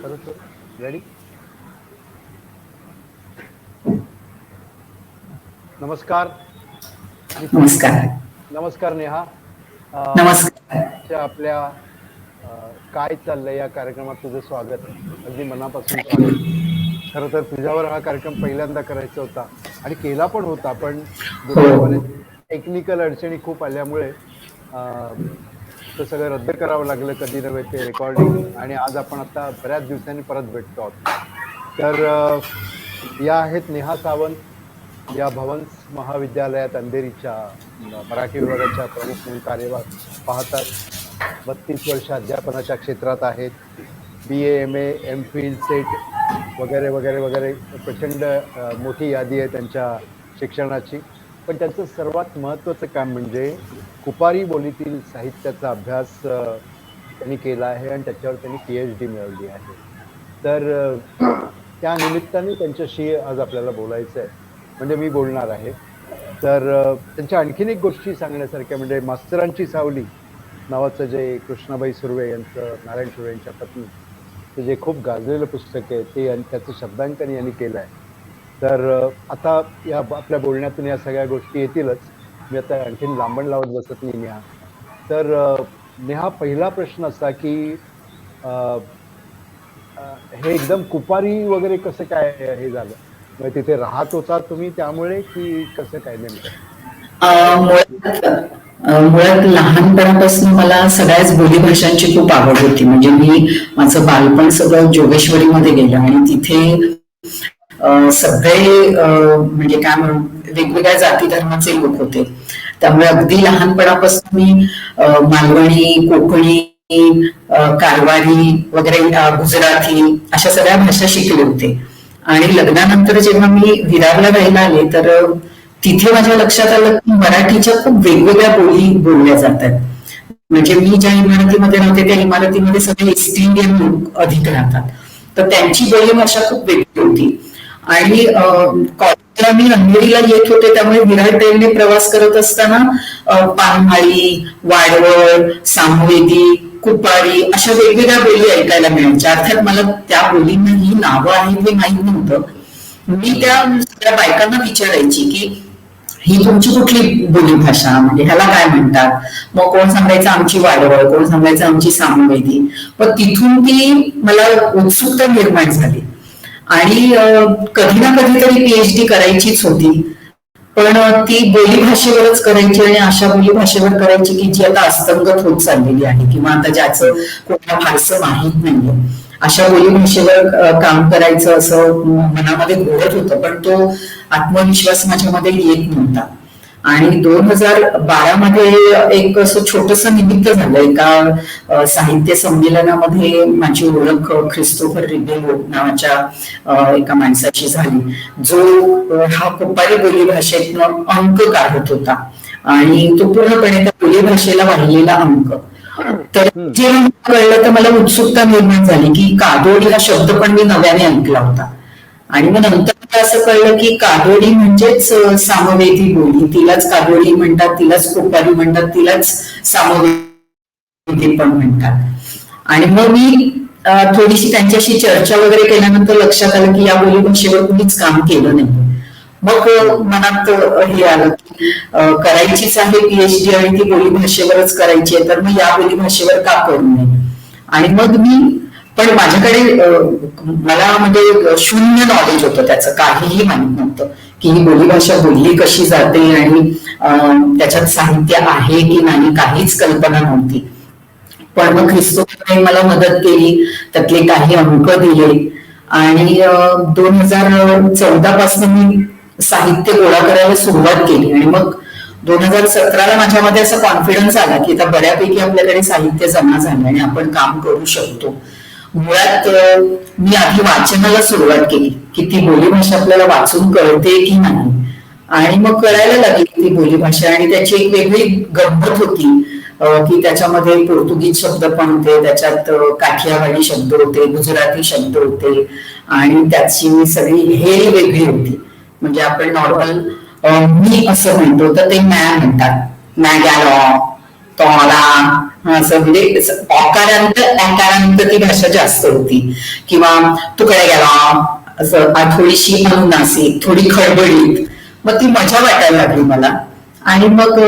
Ready. नमस्कार. नमस्कार. नमस्कार नेहा. नमस्कार. आपल्या काय चाललंय या कार्यक्रमात तुझं स्वागत, अगदी मनापासून स्वागत. खरं तर तुझ्यावर हा कार्यक्रम पहिल्यांदा करायचा होता आणि केला पण होता, पण दुर्दैवाने टेक्निकल अडचणी खूप आल्यामुळे ते सगळं रद्द करावं लागलं, कधी नव्हे ते रेकॉर्डिंग. आणि आज आपण आता बऱ्याच दिवसांनी परत भेटतो आहोत. तर या आहेत नेहा सावंत, या भवन्स महाविद्यालयात अंधेरीच्या मराठी विभागाच्या प्रमुख म्हणून कार्यभार पाहतात. 32 वर्ष अध्यापनाच्या क्षेत्रात आहेत. BA MA MPhil सेट वगैरे वगैरे वगैरे प्रचंड मोठी यादी आहे त्यांच्या शिक्षणाची. पण त्यांचं सर्वात महत्त्वाचं काम म्हणजे कुपारी बोलीतील साहित्याचा अभ्यास त्यांनी केला आहे आणि त्याच्यावर त्यांनी PhD मिळवली आहे. तर त्या निमित्ताने त्यांच्याशी आज आपल्याला बोलायचं आहे, म्हणजे मी बोलणार आहे. तर त्यांच्या आणखीन एक गोष्टी सांगण्यासारख्या म्हणजे मास्तरांची सावली नावाचं जे कृष्णाबाई सुर्वे यांचं, नारायण सुर्वे यांच्या पत्नी, ते जे खूप गाजलेलं पुस्तक आहे ते, आणि त्याचं शब्दांकन यांनी केलं आहे. तर आता या आपल्या बोलण्यातून या सगळ्या गोष्टी येतीलच. मी आता आणखीन लांबण लावत बसत नाही नेहा. तर नेहा, पहिला प्रश्न असा की हे एकदम कुपारी वगैरे कसं काय हे झालं, म्हणजे तिथे राहत होता तुम्ही त्यामुळे की कसं काय नेमकं? मुळात लहानपणापासून मला सगळ्याच बोलीभाषांची खूप आवड होती. म्हणजे मी माझं बालपण सगळं जोगेश्वरीमध्ये गेलं आणि तिथे सगळे म्हणजे काय म्हणून वेगवेगळ्या जाती धर्माचे लोक होते. त्यामुळे अगदी लहानपणापासून मी मालवणी, कोकणी, कारवारी वगैरे, गुजराती अशा सगळ्या भाषा शिकले होते. आणि लग्नानंतर जेव्हा मी विरारला राहायला आले तर तिथे माझ्या लक्षात आलं की मराठीच्या खूप वेगवेगळ्या बोली बोलल्या जातात. म्हणजे मी ज्या इमारतीमध्ये राहते त्या इमारतीमध्ये सगळे ईस्ट इंडियन लोक अधिक राहतात, तर त्यांची बोलीभाषा खूप वेगळी होती. आणि कॉलेजला मी अंधेरीला येत होते, त्यामुळे विरार ट्रेनने प्रवास करत असताना पानमाळी, वाडवळ, सामवेदी, कुपारी अशा वेगवेगळ्या बोली ऐकायला मिळायच्या. अर्थात मला त्या बोलींना ही नावं आहेत हे माहीत नव्हतं. मी त्या सगळ्या बायकांना विचारायची की ही तुमची कुठली बोलीभाषा, म्हणजे ह्याला काय म्हणतात. मग कोण सांगायचं आमची वाडवळ, कोण सांगायचं आमची सामवेदी. पण तिथून ती मला उत्सुकता निर्माण झाली आणि कधी ना कधीतरी PhD करायचीच होती, पण ती बोलीभाषेवरच करायची आणि अशा बोलीभाषेवर करायची की जी आता अस्तंगत होत चाललेली आहे किंवा आता ज्याचं कोणाला फारसं माहीत नाहीये. अशा बोलीभाषेवर काम करायचं असं मनामध्ये घोळत होतं, पण तो आत्मविश्वास माझ्यामध्ये येत नव्हता. आणि 2012 मध्ये एक असं छोटस निमित्त झालं. एका साहित्य संमेलनामध्ये माझी ओळख ख्रिस्तोफर रिबेलो नावाच्या एका माणसाची झाली, जो हा कुपारी बोलीभाषेतनं अंक काढत होता आणि तो पूर्णपणे त्या बोलीभाषेला वाहिलेला अंक. तर जेव्हा कळलं तर मला उत्सुकता निर्माण झाली की कादोडी हा शब्द पण मी नव्याने ऐकला होता. आणि मग नंतर असं कळलं की कादोडी म्हणजेच सामवेदी बोली, तिलाच कादोडी म्हणतात, तिलाच कुपारी म्हणतात, तिलाच सामवेदी पण म्हणतात. आणि मग मी थोडीशी त्यांच्याशी चर्चा वगैरे केल्यानंतर लक्षात आलं की या बोलीभाषेवर कुणीच काम केलं नाही. मग मनात हे आलं की करायचीच आहे PhD आणि ती बोलीभाषेवरच करायची आहे, तर मग या बोलीभाषेवर का करू नये. आणि मग मी, पण माझ्याकडे मला म्हणजे शून्य नॉलेज होतं, त्याचं काहीही माहित नव्हतं की ही बोलीभाषा बोलली कशी जाते आणि त्याच्यात साहित्य आहे की नाही, काहीच कल्पना नव्हती. पण मग ख्रिस्तोफरने मला मदत केली, त्यातले काही अंक दिले आणि 2014 पासून मी साहित्य गोळा करायला सुरुवात केली. आणि मग 2017ला माझ्यामध्ये असा कॉन्फिडन्स आला की आता बऱ्यापैकी आपल्याकडे साहित्य जमा झालं आणि आपण काम करू शकतो. मुळात मी आधी वाचनाला सुरुवात केली की ती बोलीभाषा आपल्याला वाचून कळते की नाही, आणि मग कळायला लागली ती बोलीभाषा. आणि त्याची एक वेगळी गंमत होती की त्याच्यामध्ये पोर्तुगीज शब्द पण होते, त्याच्यात काठियावाडी शब्द होते, गुजराती शब्द होते आणि त्याची सगळी हेल वेगळी होती. म्हणजे आपण नॉर्मल मी असं म्हणतो तर ते मॅ म्हणतात, मॅगॅलो, तोला, असं म्हणजे आकारांत ती भाषा जास्त होती. किंवा तुकडे गेला असं थोडीशी अनुनासिक, थोडी खडबडीत, मग ती मजा वाटायला लागली मला. आणि मग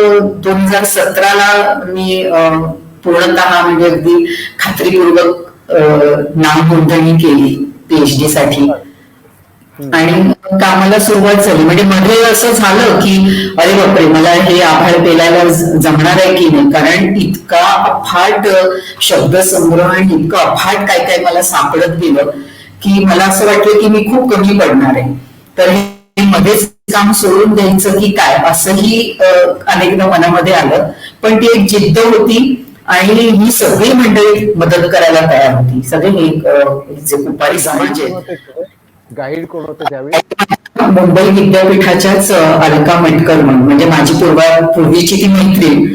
2017ला मी पूर्णतः म्हणजे अगदी खात्रीपूर्वक नाव नोंदणी केली PhD साठी आणि कामाला सुरुवात झाली. म्हणजे मध्ये असं झालं की अरे बापरे, मला हे आभाळ पेलायला जमणार आहे की नाही, कारण इतका अफाट शब्दसंग्रह आणि इतकं अफाट काय काय मला सापडत गेलं की मला असं वाटलं की मी खूप कमी पडणार आहे. तर हे मध्येच काम सोडून द्यायचं की काय असंही अनेकदा मनामध्ये आलं. पण ती एक जिद्द होती आणि ही सगळी मंडळी मदत करायला तयार होती. सगळे हे जे कुपारी समाज आहे. गाईड कोण होतं त्यावेळी? मुंबई विद्यापीठाच्याच अलका मटकर म्हणून, म्हणजे माझी पूर्वीची ती मैत्रीण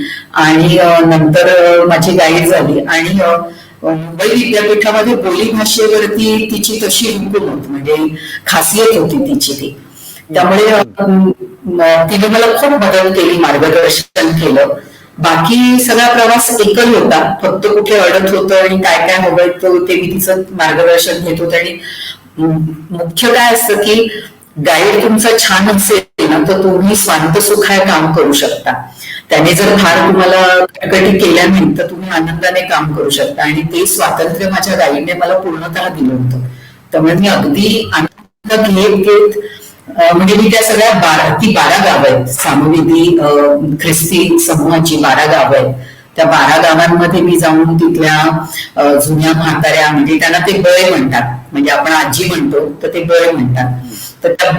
आणि नंतर माझी गाईड झाली. आणि मुंबई विद्यापीठामध्ये बोली भाषेवरती तिची तशी हुकूमत म्हणजे खासियत होती तिची ती. त्यामुळे तिने मला खूप मदत केली, मार्गदर्शन केलं. बाकी सगळा प्रवास एकल होता, फक्त कुठे अडत होतं आणि काय काय हवं ते मी तिचं मार्गदर्शन घेत होते. आणि मुख्य काय असतं की गाईड तुमचा छान असेल ना तर तुम्ही स्वांत सुखाय काम करू शकता. त्याने जर फार तुम्हाला कटकटी केल्या नाही तर तुम्ही आनंदाने काम करू शकता. आणि ते स्वातंत्र्य माझ्या गाईडने मला पूर्णतः दिलं होतं. त्यामुळे मी अगदी आनंद घेत म्हणजे मी त्या सगळ्या 12 गावं आहेत, सामवेदी ख्रिस्ती समूहाची 12 गावं आहेत. त्या 12 गावांमध्ये मी जाऊन तिथल्या जुन्या म्हाताऱ्या, म्हणजे त्यांना ते बय म्हणतात, म्हणजे आपण आजी म्हणतो तर ते बय म्हणतात. तर त्या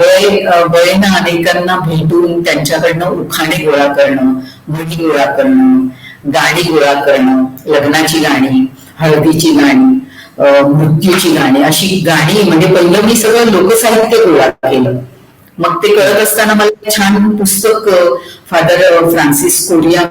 बयनं अनेकांना भेटून त्यांच्याकडनं उखाणे गोळा करणं, म्हणी गोळा करणं, गाणी गोळा करणं, लग्नाची गाणी, हळदीची गाणी, मृत्यूची गाणी, अशी गाणी. म्हणजे पहिलं मी सगळं लोकसाहित्य गोळा केलं. मग ते करत असताना मला छान पुस्तक फादर फ्रान्सिस कोरिया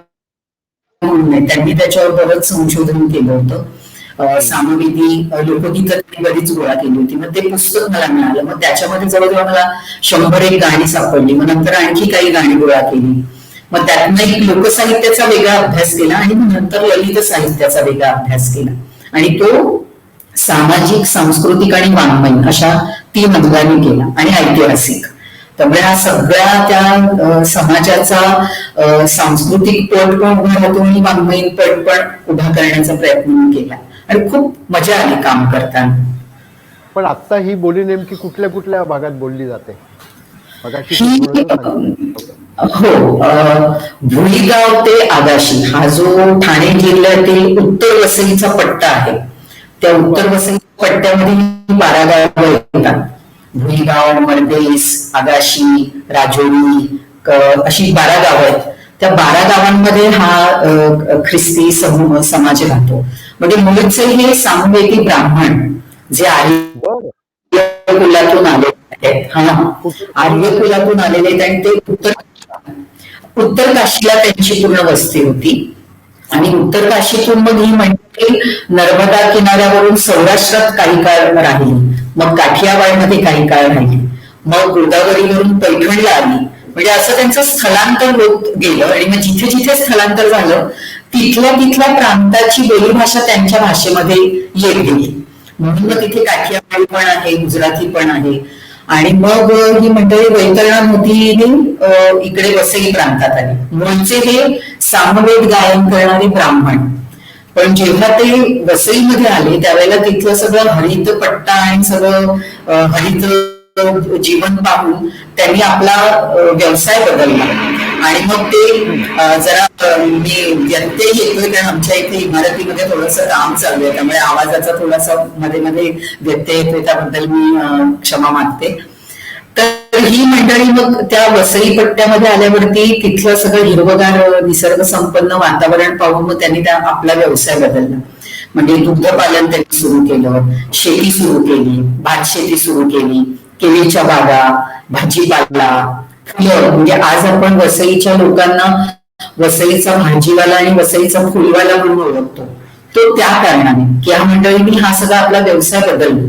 म्हणून त्यांनी त्याच्यावर बरंच संशोधन केलं होतं. सामवेदी लोकगीतं बरीच गोळा केली होती. मग ते पुस्तक मला मिळालं. मग त्याच्यामध्ये जवळजवळ मला 101 गाणी सापडली. मग नंतर आणखी काही गाणी गोळा केली. मग त्यातनं एक लोकसाहित्याचा वेगळा अभ्यास केला आणि नंतर ललित साहित्याचा वेगळा अभ्यास केला. आणि तो सामाजिक, सांस्कृतिक आणि वाङ्मयीन अशा 3 अंगाने केला आणि ऐतिहासिक. त्यामुळे हा सगळ्या त्या समाजाचा सांस्कृतिक पट पण उभा राहतो आणि वाङ्मयीन पट पण उभा करण्याचा प्रयत्न केला आणि खूप मजा आली काम करताना. पण आता ही बोली नेमकी कुठल्या कुठल्या भागात बोलली जाते? हो, भुईगाव ते आगाशी हा जो ठाणे जिल्ह्यातील उत्तर वसईचा पट्टा आहे, त्या उत्तर वसईच्या पट्ट्यामध्ये 12 गावं येतात. भुईगाव, मर्देस, आगाशी, राजोरी अशी 12 गावं आहेत. त्या 12 गावांमध्ये हा ख्रिस्ती समूह समाज राहतो. म्हणजे मूळचे हे सामवेदी ब्राह्मण जे आर्य कुलातून आले आहेत. आर्य कुलातून आलेले आहेत आणि ते उत्तर काशीला त्यांची पूर्ण वस्ती होती. आणि उत्तर काशीतून मग ही मंडळी नर्मदा किनाऱ्यावरून सौराष्ट्रात काही काळ राहिली, मग काठियावाडमध्ये काही काळ राहिली, मग गोदावरीवरून पैठणला आली. म्हणजे असं त्यांचं स्थलांतर होत गेलं. आणि मग जिथे जिथे स्थलांतर झालं तिथल्या प्रांताची बोलीभाषा त्यांच्या भाषेमध्ये येत गेली. म्हणून मग तिथे काठियावाडी पण आहे, गुजराती पण आहे. आणि मग ही मंडळी वैतरणा मोदीने इकडे वसई प्रांतात आली. मूळचे हे सामवेद गायन करणारे ब्राह्मण. पण जेव्हा ते वसईमध्ये आले त्यावेळेला तिथलं सगळं हरित पट्टा आणि सगळं हरित जीवन पाहून त्यांनी आपला व्यवसाय बदलला. आणि मग ते जरा मी व्यत्यय येतोय कारण आमच्या इथे इमारतीमध्ये थोडंसं काम चालू आहे, त्यामुळे आवाजाचा थोडासा मध्ये मध्ये व्यत्यय येतोय, त्याबद्दल मी क्षमा मागते. तर ही मंडळी मग त्या वसई पट्ट्यामध्ये आल्यावरती तिथलं सगळं हिरवगार निसर्ग संपन्न वातावरण पाहून मग त्यांनी त्या आपला व्यवसाय बदलला. म्हणजे दुग्धपालन त्यांनी सुरू केलं, शेती सुरू केली, भात शेती सुरू केली, केळीच्या बागा, भाजीपाला, फुलं. म्हणजे आज आपण वसईच्या लोकांना वसईचा भाजीवाला आणि वसईचा फुलवाला म्हणून ओळखतो, तो त्या कारणाने की ह्या मंडळींनी हा सगळा आपला व्यवसाय बदलला.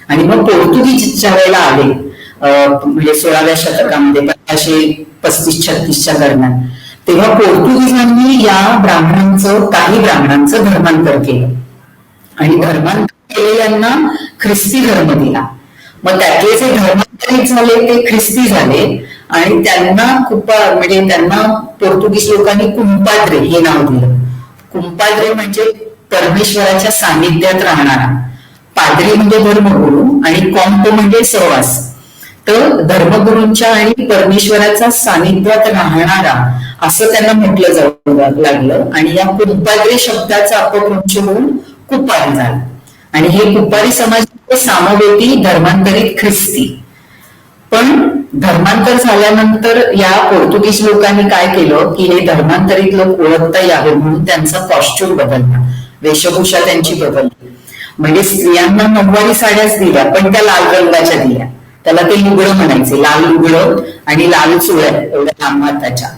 आणि मग पोर्तुगीजच्या वेळेला आले म्हणजे 16व्या शतकामध्ये 1535-36च्या दरम्यान, तेव्हा पोर्तुगीजांनी या काही ब्राह्मणांचं धर्मांतर केलं आणि धर्मांतर केलेल्यांना ख्रिस्ती धर्म दिला. मग त्यातले जे धर्मांतरित झाले ते ख्रिस्ती झाले आणि त्यांना म्हणजे त्यांना पोर्तुगीज लोकांनी कुंपाद्रे हे नाव दिलं. कुंपाद्रे म्हणजे परमेश्वराच्या सानिध्यात राहणारा, पाद्री म्हणजे धर्मगुरू आणि कॉम्पो म्हणजे सहवास. तर धर्मगुरूंच्या आणि परमेश्वराच्या सानिध्यात राहणारा असं त्यांना म्हटलं जाऊ लागलं आणि या कुंपाद्रे शब्दाचा अपभ्रंश होऊन कुपारी झाला. आणि हे कुपारी समाज सामवेदी धर्मांतरित ख्रिस्ती. पण धर्मांतर झाल्यानंतर या पोर्तुगीज लोकांनी काय केलं की हे धर्मांतरित लोक ओळखता यावे म्हणून त्यांचा कॉस्ट्यूम बदलला, वेशभूषा त्यांची बदलली. म्हणजे स्त्रियांना नऊवारी साड्याच दिल्या पण त्या लाल रंगाच्या दिल्या. त्याला ते लुगडं म्हणायचे, लाल लुगडं आणि लाल चोळ्या एवढ्या लांब हाताच्या.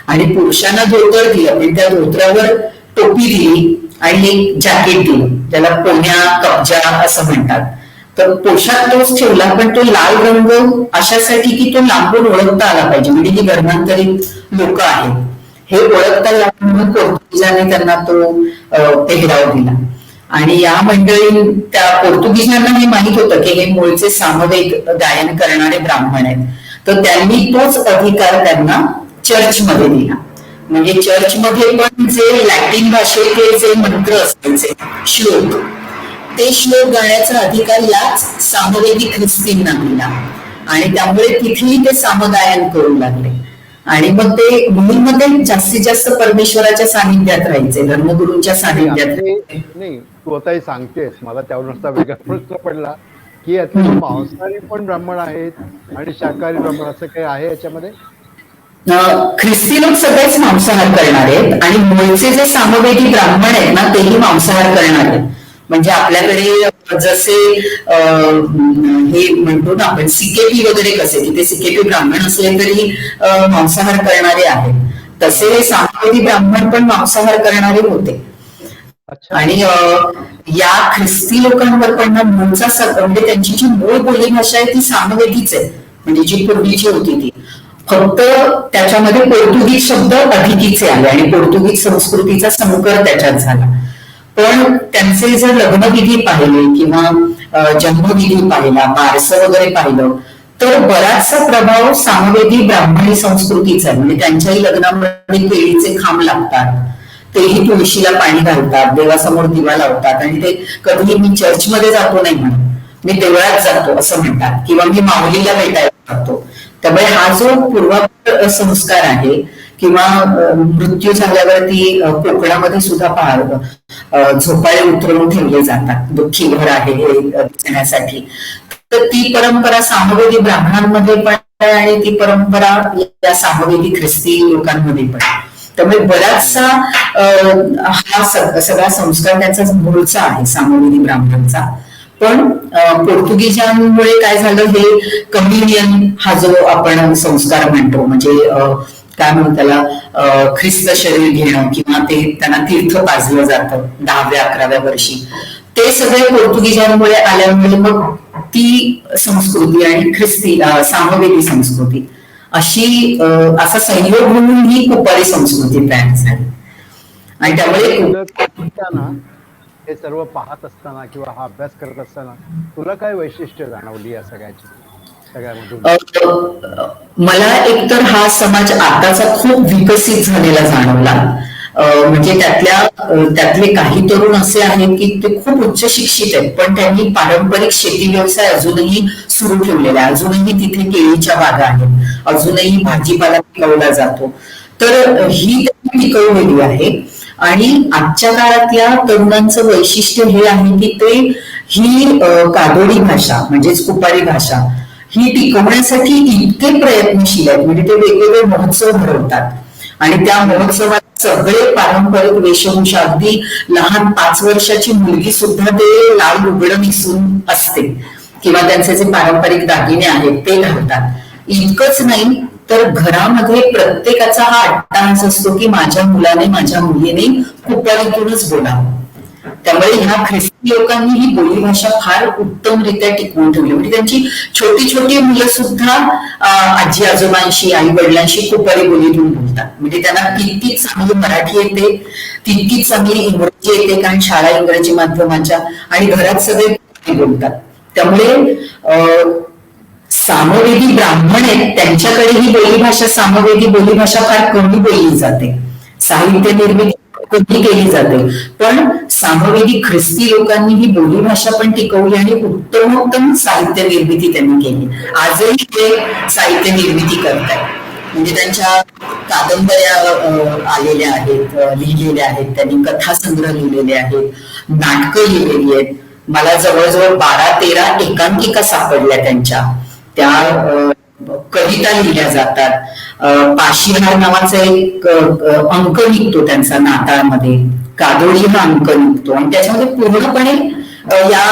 आणि पुरुषांना धोतर दिलं पण त्या धोतरावर टोपी दिली आणि एक जॅकेट दिलं ज्याला पोन्या कब्जा असं म्हणतात. तर पोशाख तोच ठेवला पण तो लाल रंग अशासाठी की तो लांबून ओळखता आला पाहिजे, म्हणजे ही धर्मांतरित लोक आहेत हे ओळखता यावं म्हणून पोर्तुगीजांनी त्यांना तो पेहराव दिला. आणि या मंडळी त्या पोर्तुगीजांना हे माहित होतं की हे मूळचे सामवेद गायन करणारे ब्राह्मण आहेत, तर त्यांनी तोच अधिकार त्यांना चर्चमध्ये दिला. म्हणजे चर्चमध्ये पण जे लॅटिन भाषेतले जे मंत्र असायचे श्लोक, ते श्लोक गाण्याचा अधिकार याच सामवेदी ख्रिस्तींना दिला आणि त्यामुळे तिथेही ते सामगायन करू लागले. आणि मग ते मुलींमध्ये जास्तीत जास्त परमेश्वराच्या सानिध्यात राहायचे, धर्मगुरूंच्या सानिध्यात. नाही, तू आताही सांगतेस, मला त्यावर नुसता वेगळा प्रश्न पडला की यातले मांसाहारी पण ब्राह्मण आहेत आणि शाकाहारी ब्राह्मण असं काही आहे याच्यामध्ये? ख्रिस्ती लोक सगळेच मांसाहार करणार आहेत आणि मूळचे जे सामवेदी ब्राह्मण आहेत ना तेही मांसाहार करणार आहेत. म्हणजे आपल्याकडे जसे हे म्हणतो ना आपण सीकेपी वगैरे कसे, तिथे सीकेपी ब्राह्मण असले तरी मांसाहार करणारे आहेत, तसे सामवेदी ब्राह्मण पण मांसाहार करणारे होते. आणि या ख्रिस्ती लोकांवर पण मूळचा म्हणजे त्यांची जी मूळ बोली भाषा आहे ती सामवेदीच आहे, म्हणजे जी पूर्वीची होती ती. फक्त त्याच्यामध्ये पोर्तुगीज शब्द अधिकीचे आले आणि पोर्तुगीज संस्कृतीचा संकर त्याच्यात झाला. पण त्यांचे जर लग्नविधी पाहिले किंवा जन्मविधी पाहिला, बारसं वगैरे पाहिलं तर बराचसा प्रभाव सामवेदी ब्राह्मणी संस्कृतीचा आहे. म्हणजे त्यांच्याही लग्नामध्ये केळीचे खांब लागतात, तेही तुळशीला पाणी घालतात, देवासमोर दिवा लावतात आणि ते कधीही मी चर्चमध्ये जातो नाही म्हणून मी देवळात जातो असं म्हणतात किंवा मी माऊलीला भेटायला जातो. त्यामुळे हा जो पूर्वापर संस्कार आहे किंवा मृत्यू झाल्यावरती कोकणामध्ये सुद्धा झोपाळे उतरवून ठेवले जातात, दुःखी घर आहे हे दिसण्यासाठी. तर ती परंपरा सामवेदी ब्राह्मणांमध्ये पण आहे आणि ती परंपरा या सामवेदी ख्रिस्ती लोकांमध्ये पण. त्यामुळे बराचसा हा सगळा संस्कार त्याचा मूळचा आहे सामवेदी ब्राह्मणांचा. पण पोर्तुगीजांमुळे काय झालं, हे कम्युनियन हा जो आपण संस्कार म्हणतो, म्हणजे काय म्हणतो त्याला, ख्रिस्त शरीर घेणं किंवा ते त्यांना तीर्थ पाजलं जातं 10व्या-11व्या वर्षी, ते सगळे पोर्तुगीजांमुळे आल्यामुळे मग ती संस्कृती आणि ख्रिस्ती सामवेदी संस्कृती अशी असा संयोग म्हणून ही कुपारी संस्कृती तयार झाली. आणि त्यामुळे हे सर्व पाहत असताना किंवा हा अभ्यास करत असताना तुला काय वैशिष्ट्य जाणवली या सगळ्यामधून? मला एकतर हा समाज आताचा खूप विकसित झालेला जाणवला. म्हणजे त्यातले काही तरुण असे आहेत की ते खूप उच्च शिक्षित आहेत पण त्यांनी पारंपरिक शेती व्यवसाय अजूनही सुरू ठेवलेला आहे. अजूनही तिथे केळीच्या बागा आहेत, अजूनही भाजीपाला पिकवला जातो, तर ही त्यांनी पिकवलेली आहे. आणि आजच्या काळातल्या तरुणांचं वैशिष्ट्य हे आहे की ते ही कादोडी भाषा म्हणजेच कुपारी भाषा ही टिकवण्यासाठी इतके प्रयत्नशील आहेत. म्हणजे ते वेगवेगळे महोत्सव भरवतात आणि त्या महोत्सवात सगळे पारंपरिक वेशभूषा, अगदी लहान 5 वर्षाची मुलगी सुद्धा ते लाल लुगडं नेसून असते किंवा त्यांचे जे पारंपरिक दागिने आहेत ते घालतात. इतकंच नाही तर घरामध्ये प्रत्येकाचा हा अट्टाहास असतो की माझ्या मुलाने माझ्या मुलीने कुपारीतूनच बोलावं. त्यामुळे ह्या ख्रिस्ती लोकांनी ही बोलीभाषा फार उत्तमरित्या टिकवून ठेवली. म्हणजे त्यांची छोटी छोटी मुलं सुद्धा आजी आजोबांशी आई वडिलांशी कुपारी बोलीतून बोलतात. म्हणजे त्यांना तितकीच चांगली मराठी येते, तितकीच चांगली इंग्रजी येते, कारण शाळा इंग्रजी माध्यमाच्या, आणि घरात सगळे बोलतात. त्यामुळे सामवेदी ब्राह्मण आहेत, त्यांच्याकडे ही बोलीभाषा, सामवेदी बोलीभाषा फार कमी बोलली जाते, साहित्य निर्मिती कमी केली जाते. पण सामवेदी ख्रिस्ती लोकांनी ही बोलीभाषा पण टिकवली आणि उत्तमोत्तम साहित्य निर्मिती त्यांनी केली. आजही ते साहित्य निर्मिती करतात. म्हणजे त्यांच्या कादंबऱ्या आलेल्या आहेत, लिहिलेल्या आहेत, त्यांनी कथासंग्रह लिहिलेले आहेत, नाटकं लिहिलेली आहेत. मला जवळजवळ 12-13 एकांकिका सापडल्या त्यांच्या. त्या कविता लिहिल्या जातात. पाशीहार नावाचा एक अंक निघतो त्यांचा नाताळमध्ये, कादोडी हा अंक निघतो, आणि त्याच्यामध्ये पूर्णपणे या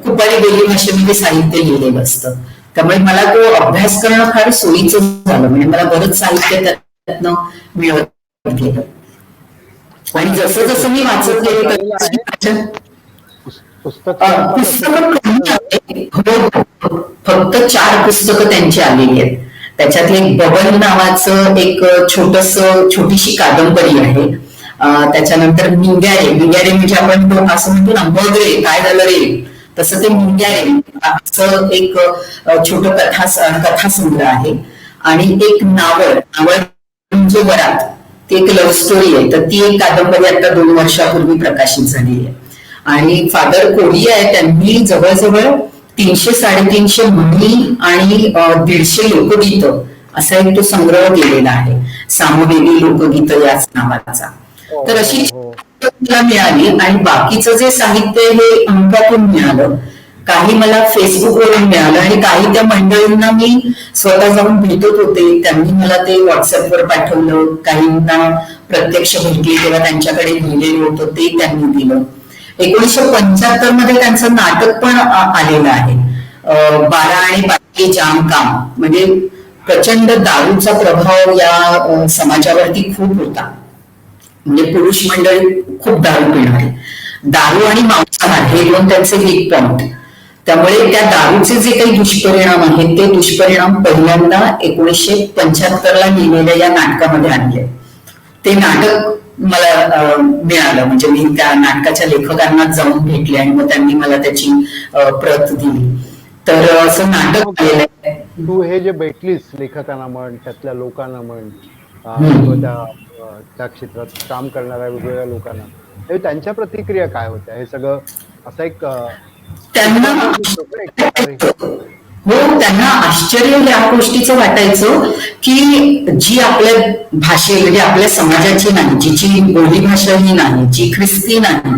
कुपारी बोली भाषेमध्ये साहित्य लिहिलेलं असतं. त्यामुळे मला तो अभ्यास करणं फार सोयीचं झालं. म्हणजे मला बरंच साहित्य त्यातनं मिळत गेलं. आणि जसं जसं मी वाचत गेले पुस्तक फक्त 4 पुस्तकं त्यांची आलेली आहेत. त्याच्यातले एक बबन नावाचं एक छोटीशी कादंबरी आहे. त्याच्यानंतर मिंग्यारे म्हणजे आपण असं म्हणतो ना, मग रे काय झालं रे, तसं ते मिंग्यारे असं एक छोट कथासंग्रह आहे. आणि एक नावळ म्हणजे वरात, ती एक लव्ह स्टोरी आहे. तर ती एक कादंबरी आता 2 वर्षापूर्वी प्रकाशित झालेली आहे. आणि फादर कोळी आहे, त्यांनी जवळजवळ 300-350 म्हणी आणि 150 लोकगीत असा एक तो संग्रह केलेला आहे, सामवेदी लोकगीत याच नावाचा. तर अशी मला मिळाली. आणि बाकीचं जे साहित्य हे अंकातून मिळालं, काही मला फेसबुकवरून मिळालं, आणि काही त्या मंडळींना मी स्वतः जाऊन भेटत होते, त्यांनी मला ते व्हॉट्सअपवर पाठवलं. काहींना प्रत्यक्ष भेटली तेव्हा त्यांच्याकडे लिहिलेलं होतं ते त्यांनी दिलं. 1975 मध्ये त्यांचं नाटक पण आलेलं आहे, 12 आणि बाकी जाम काम. म्हणजे प्रचंड दारूचा प्रभाव या समाजावरती खूप होता. म्हणजे पुरुष मंडळी खूप दारू पिणारे, दारू आणि मांसाहार हे 2 त्यांचे वीक पॉइंट. त्यामुळे त्या दारूचे जे काही दुष्परिणाम आहेत ते दुष्परिणाम पहिल्यांदा 1975 ला लिहिलेल्या या नाटकामध्ये आणले. ते नाटक मला मिळालं. म्हणजे मी त्या नाटकाच्या लेखकांना जाऊन भेटले आणि मग त्यांनी मला त्याची प्रत दिली. तर असं नाटक आलेलं आहे. तू हे जे भेटलीस लेखकांना म्हण, त्यातल्या लोकांना म्हण, त्या क्षेत्रात काम करणाऱ्या वेगवेगळ्या लोकांना, त्यांच्या प्रतिक्रिया काय होत्या? हे सगळं असं एक त्यांना त्यांना आश्चर्य या गोष्टीचं वाटायचं की जी आपल्या म्हणजे आपल्या समाजाची नाही, जिची बोलीभाषा ही नाही, जी ख्रिस्ती नाही,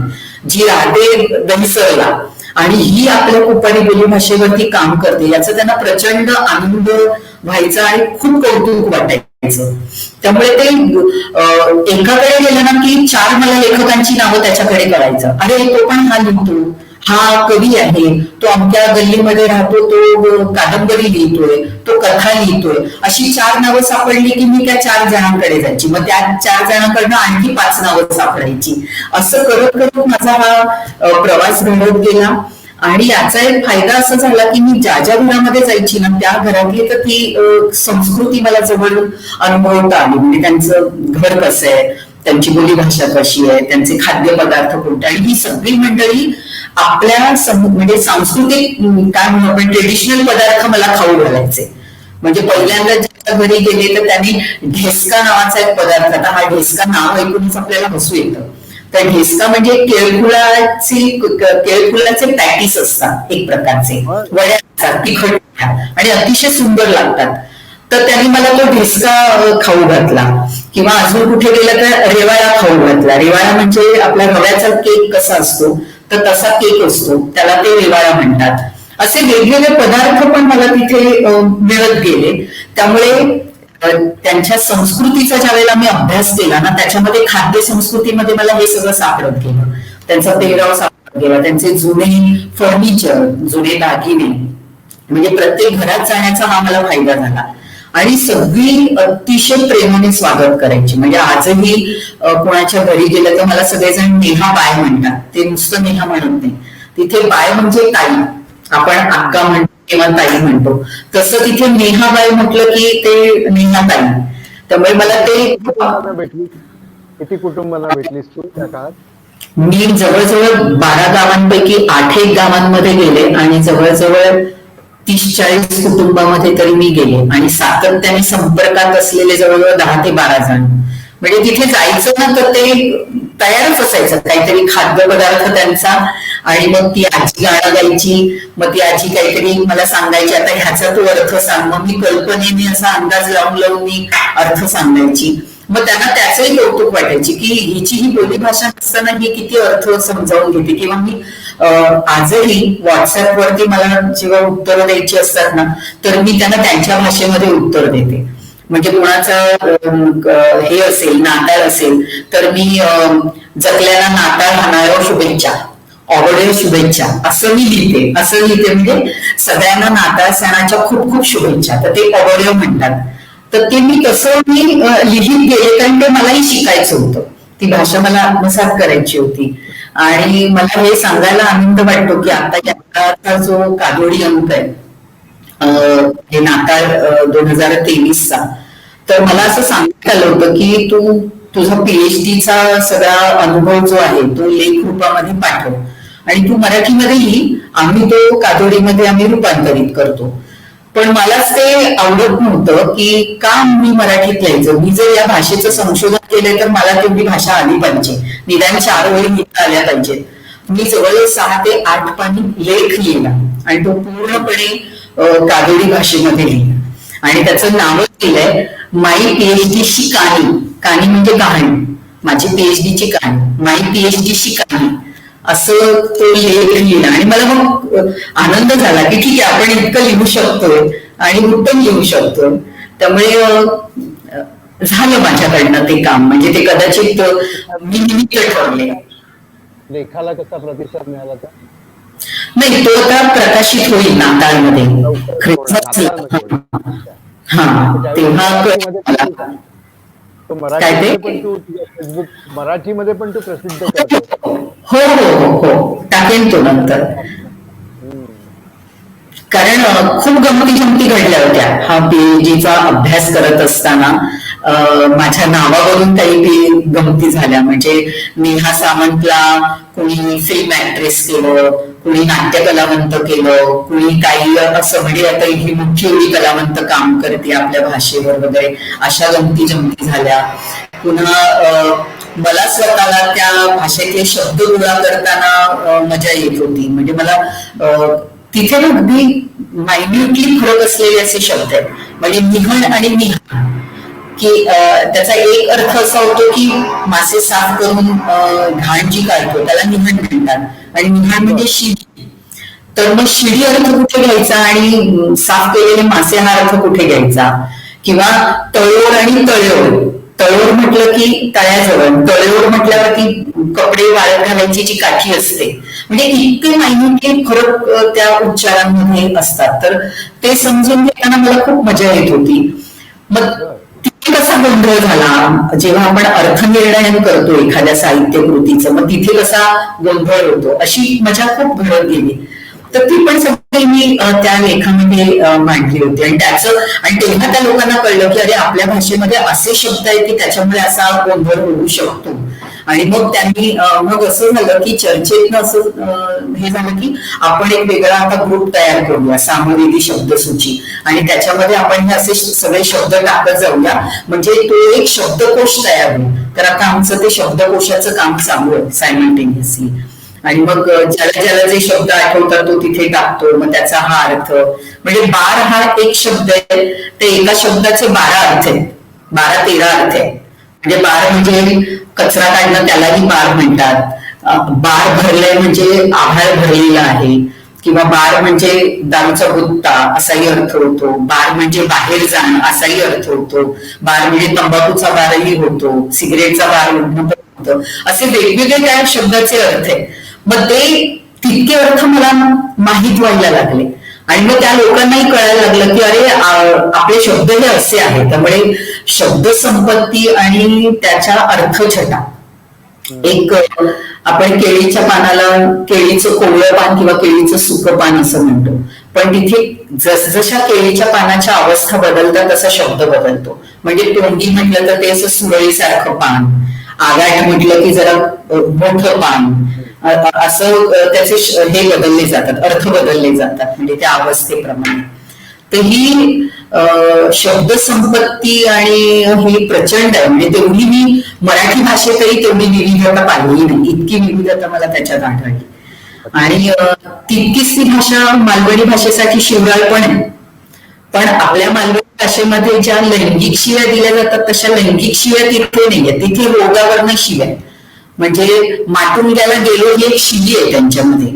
जी राहते दहिसरला, आणि ही आपल्या कुपारी बोली भाषेवरती काम करते, याचा त्यांना प्रचंड आनंद व्हायचा आणि खूप कौतुक वाटायचं. त्यामुळे ते एकाकडे गेलं ना की 4 मला लेखकांची नावं त्याच्याकडे कळायचं. अरे तो पण हा लिहितो, हा कवी आहे, तो आमच्या गल्लीमध्ये राहतो, तो कादंबरी लिहितोय, तो कथा लिहितोय. अशी 4 नावं सापडली की मी त्या 4 जणांकडे जायची, मग त्या 4 जणांकडनं आणखी 5 नावं सापडायची. असं करत करत माझा हा प्रवास घडत गेला. आणि याचा एक फायदा असा झाला की मी ज्या ज्या घरामध्ये जायची ना, त्या घरातली तर ती संस्कृती मला जवळ अनुभवता आली. म्हणजे त्यांचं घर कसं आहे, त्यांची बोलीभाषा कशी आहे, त्यांचे खाद्यपदार्थ कोणते, आणि ही सगळी मंडळी आपल्या म्हणजे सांस्कृतिक काय म्हणू आपण ट्रेडिशनल पदार्थ मला खाऊ घालायचे. म्हणजे पहिल्यांदा ज्याच्या घरी गेले तर त्यांनी ढेस्का नावाचा एक पदार्थ, आता हा ढेस्का नाव ऐकूनच आपल्याला हसू येतं. तर ढेस्का म्हणजे केळफुलाचे पॅटीस असतात, एक प्रकारचे वड्या असतात, तिखट आणि अतिशय सुंदर लागतात. तर त्यांनी मला तो ढेस्का खाऊ घातला. किंवा अजून कुठे गेला तर रेवाळा खाऊ घातला. रेवाळा म्हणजे आपला रव्याचा केक कसा असतो तर तसा केक असतो, त्याला ते रेवाळा म्हणतात. असे वेगवेगळे पदार्थ पण मला तिथे मिळत गेले. त्यामुळे त्यांच्या संस्कृतीचा ज्या वेळेला मी अभ्यास केला ना, त्याच्यामध्ये खाद्य संस्कृतीमध्ये मला हे सगळं सापडत गेलं. त्यांचा पेहराव सापडत गेला, त्यांचे जुने फर्निचर, जुने दागिने, म्हणजे प्रत्येक घरात जाण्याचा हा मला फायदा झाला. आणि सगळी अतिशय प्रेमाने स्वागत करायची. म्हणजे आजही कोणाच्या घरी गेलं तर मला सगळेजण नेहा बाय म्हणतात. ते नुसतं नेहा म्हणत नाही, तिथे बाय म्हणजे ताई, आपण अक्का म्हणतो किंवा ताई म्हणतो, तसं तिथे नेहा बाय म्हटलं की ते नेहा ताई. त्यामुळे मला ते भेटली. किती कुटुंबांना भेटलीस तू त्या काळात? मी जवळजवळ 12 गावांपैकी 8 गावांमध्ये गेले आणि जवळजवळ 30-40 कुटुंबामध्ये तरी मी गेले आणि सातत्याने संपर्कात असलेले जवळजवळ 10 ते 12 जण. म्हणजे तिथे जायचं ना तर ते तयारच असायचं काहीतरी खाद्यपदार्थ त्यांचा, आणि मग ती आजी गाणं गायची, मग ती आजी काहीतरी मला सांगायची, आता ह्याचा तू अर्थ सांग. मग मी कल्पनेने असा अंदाज लावून लावून मी अर्थ सांगायची. मग त्यांना त्याचंही कौतुक वाटायची की हिची ही बोलीभाषा नसताना ही किती अर्थ समजावून घेते. किंवा मी आजही व्हॉट्सअपवरती मला जेव्हा उत्तरं द्यायची असतात ना तर मी त्यांना त्यांच्या भाषेमध्ये उत्तर देते. म्हणजे कोणाचं हे असेल, नाताळ असेल तर मी जगल्याला नाताळ हाणायो शुभेच्छा, ऑगडे शुभेच्छा असं मी लिहिते. म्हणजे सगळ्यांना नाताळ सणाच्या खूप खूप शुभेच्छा, तर ते ऑगडे म्हणतात. तर ते मी तसं लिहित गेले कारण ते मलाही शिकायचं होतं, ती भाषा मला आत्मसात करायची होती. आणि मला हे सांगायला आनंद वाटतो की आता याचा जो कादोडी अंक आहे हे नाताळ 2023चा, तर मला असं सांगण्यात आलं होतं की तू तुझा पीएचडीचा सगळा अनुभव जो आहे तो लेख रूपामध्ये पाठव आणि तू मराठीमध्ये लिही, आम्ही तो कादोडीमध्ये आम्ही रूपांतरित करतो. पण मलाच ते आवडत नव्हतं की का मी मराठीत लिहायचं. मी जर या भाषेचं संशोधन केलं तर मला तेवढी भाषा आली पाहिजे, निदान 4 ओळी लिहिता आल्या पाहिजेत. मी जवळ 6 ते 8 पानी लेख लिहिला आणि तो पूर्णपणे कादोडी भाषेमध्ये लिहिला आणि त्याचं नावच दिलंय माई पीएचडीची कहाणी. कहाणी म्हणजे कहाणी, माझी पीएचडीची कहाणी, माई पीएचडीची कहाणी, असं तो लेख लिहिला. आणि मला मग आनंद झाला की ठीक आहे आपण इतकं लिहू शकतोय आणि उत्तम लिहू शकतोय. त्यामुळे झालं माझ्याकडनं ते काम. म्हणजे ते कदाचित मी निमित्त ठरले. लेखाला कसा प्रतिसाद मिळाला तर? नाही, तो आता प्रकाशित होईल नाताळमध्ये, ख्रिसमस. हा, तेव्हा मराठीमध्ये पण तू फेसबुक मराठीमध्ये पण तू प्रसिद्ध करतो? हो हो हो, टाकेन तो नंतर. कारण खूप गमती घडल्या होत्या हा पीएचडीचा अभ्यास करत असताना. माझ्या नावावरून काही गमती झाल्या. म्हणजे नेहा सामंतला कुणी फिल्म ऍक्ट्रेस केलं, कुणी नाट्य कलावंत केलं, कुणी काही असं म्हणजे आता ही मुख्य एवढी कलावंत काम करते आपल्या भाषेवर वगैरे, अशा गमती जमती झाल्या. पुन्हा मला स्वतःला त्या भाषेतले शब्द गोळा करताना मजा येत होती. म्हणजे मला तिथे अगदी मायन्युटली फरक असलेले असे शब्द आहेत. म्हणजे निहण आणि निहा, की त्याचा एक अर्थ असा होतो की मासे साफ करून घाण जी काढतो त्याला निहण म्हणतात, आणि निहाण म्हणजे शिडी. तर मग शिडी अर्थ कुठे घ्यायचा आणि साफ केलेले मासे हा अर्थ कुठे घ्यायचा. किंवा तळोड आणि तळयोड, तळोड म्हटलं की तळ्याजवळ, तळयोड म्हटल्यावरती कपडे वाळत घालायची जी काठी असते. म्हणजे इतके मायन्युटली फरक त्या उच्चारांमध्ये असतात. तर ते समजून घेताना मला खूप मजा येत होती. मग तिथे कसा गोंधळ झाला जेव्हा आपण अर्थनिर्णय करतो एखाद्या साहित्य कृतीचं, मग तिथे कसा गोंधळ होतो अशी मजा खूप घडत गेली. तर ती पण सगळी मी त्या लेखामध्ये मांडली होती. आणि तेव्हा त्या लोकांना कळलं की अरे आपल्या भाषेमध्ये असे शब्द आहेत की त्याच्यामुळे असा गोंधळ होऊ शकतो. आणि मग त्यांनी मग असं झालं की चर्चेतनं असं हे झालं की आपण एक वेगळा आता ग्रुप तयार करूया, सामवेदी शब्दसूची, आणि त्याच्यामध्ये आपण हे असे सगळे शब्द टाकत जाऊया, म्हणजे तो एक शब्दकोश तयार होईल. तर आता आमचं ते शब्दकोशाचं काम चालू आहे सायमल्टेनियसली. आणि मग ज्याला जे शब्द आठवतात तो तिथे टाकतो, मग त्याचा हा अर्थ. म्हणजे बार हा एक शब्द आहे, ते एका शब्दाचे 12 अर्थ आहेत, 12-13 अर्थ आहेत. म्हणजे बार म्हणजे कचरा काढणं त्यालाही बार म्हणतात. बार भरलंय म्हणजे आभाळ भरलेला आहे. किंवा बार म्हणजे दारूचा गुत्ता असाही अर्थ होतो. बार म्हणजे बाहेर जाणं असाही अर्थ होतो. बार म्हणजे तंबाखूचा बारही होतो, सिगरेटचा बार होतं. असे वेगवेगळे त्या शब्दाचे अर्थ आहेत. मग ते तितके अर्थ मला माहीत व्हायला लागले. आणि मग त्या लोकांनाही कळायला लागलं की अरे आपले शब्द हे असे आहेत. त्यामुळे शब्दसंपत्ती आणि त्याच्या अर्थछटा, एक आपण केळीच्या पानाला केळीचं कोवळं पान किंवा केळीचं सुकं पान असं म्हणतो, पण तिथे जसजशा केळीच्या पानाच्या अवस्था बदलतात तसा शब्द बदलतो. म्हणजे तोंडी म्हटलं तर ते असं सुरळीसारखं पान, आगाठ म्हटलं की जरा मोठं पान, असं त्याचे हे बदलले जातात, अर्थ बदलले जातात म्हणजे त्या अवस्थेप्रमाणे. तर ही शब्दसंपत्ती आणि ही प्रचंड आहे. म्हणजे तेवढी मी मराठी भाषेतही तेवढी विविधता पाहिली नाही, इतकी विविधता मला त्याच्यात आढळली. आणि तितकीच ती भाषा मालवणी भाषेसाठी शिवराळ पण आहे. पण आपल्या मालवणी भाषेमध्ये ज्या लैंगिक शिव्या दिल्या जातात तशा लैंगिक शिव्या तिथे नाहीये. तिथे रोगावरनं शिव्या, म्हणजे माटुंग्याला गेलो ही एक शिवी आहे त्यांच्यामध्ये.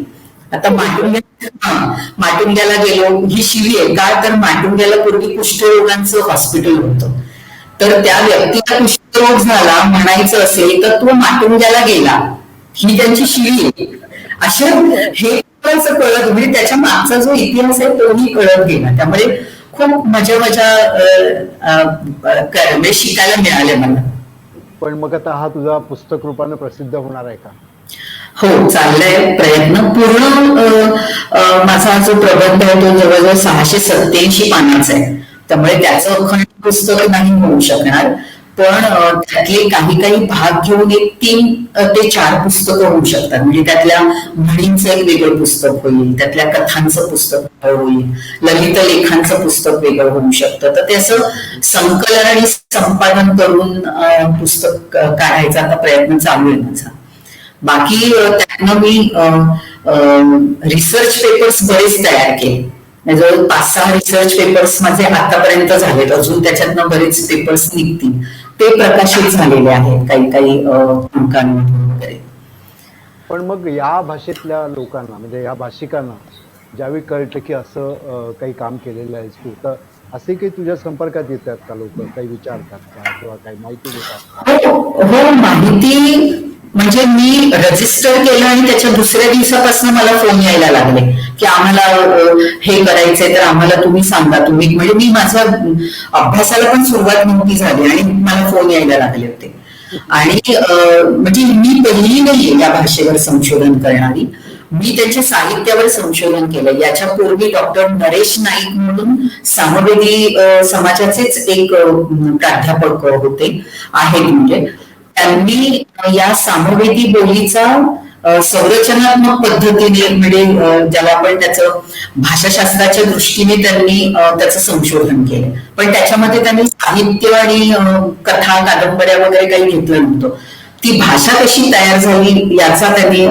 आता माटुंग्याला गेलो ही शिवी आहे का, तर माटुंग्याला पूर्वी कुष्ठरोगांचं हॉस्पिटल होतं, तर त्या व्यक्तीला कुष्ठरोग झाला म्हणायचं असेल तर तो माटुंग्याला गेला, ही त्यांची शिवी आहे. अशा हे कळत, म्हणजे त्याच्या मागचा जो इतिहास आहे तोही कळत गेला. त्यामुळे खूप मजा शिकायला मिळाले मला. पण मग आता हा तुझा पुस्तक रूपाने प्रसिद्ध होणार आहे का? हो, चाललाय प्रयत्न. पूर्ण माझा जो प्रबंध आहे तो जवळजवळ 687 पानांचा आहे, त्यामुळे त्याचं अखंड पुस्तक नाही होऊ शकणार. पण त्यातले काही भाग घेऊन एक 3 ते 4 पुस्तकं होऊ शकतात. म्हणजे त्यातल्या म्हणींचं एक वेगळं पुस्तक होईल, त्यातल्या कथांचं पुस्तक होईल, ललित लेखांचं पुस्तक वेगळं होऊ शकतं. तर ते असं संकलन आणि संपादन करून पुस्तक काढायचा आता प्रयत्न चालू आहे माझा. बाकी त्यातनं मी रिसर्च पेपर्स बरेच तयार केले. जवळ 5-6 रिसर्च पेपर्स माझे आतापर्यंत झालेत, अजून त्याच्यातनं बरेच पेपर्स निघतील. ते प्रकाशित झालेले आहेत काही अंकांमध्ये वगैरे. पण मग या भाषेतल्या लोकांना, म्हणजे या भाषिकांना ज्यावेळी कळतं की असं काही काम केलेलं आहेस तू, तर असे काही तुझ्या संपर्कात येतात का लोक, काही विचारतात का किंवा काही माहिती देतात? हो, माहिती म्हणजे मी रजिस्टर केलं आणि त्याच्या दुसऱ्या दिवसापासून मला फोन यायला लागले की आम्हाला हे करायचंय तर आम्हाला तुम्ही सांगा. तुम्ही म्हणजे मी माझ्या अभ्यासाला पण सुरुवात नव्हती झाली आणि मला फोन यायला लागले होते. आणि म्हणजे मी पहिली नाहीये या भाषेवर संशोधन करणारी, मी त्यांच्या साहित्यावर संशोधन केलं. याच्या पूर्वी डॉक्टर नरेश नाईक म्हणून सामवेदी समाजाचेच एक प्राध्यापक होते आहेत, म्हणजे त्यांनी या सामवेदी बोलीचा संरचनात्मक पद्धतीने, म्हणजे ज्याला आपण त्याचं भाषाशास्त्राच्या दृष्टीने त्यांनी त्याचं संशोधन केलं. पण त्याच्यामध्ये त्यांनी साहित्य आणि कथा कादंबऱ्या वगैरे काही घेतलं नव्हतं. ती भाषा कशी तयार झाली याचा त्यांनी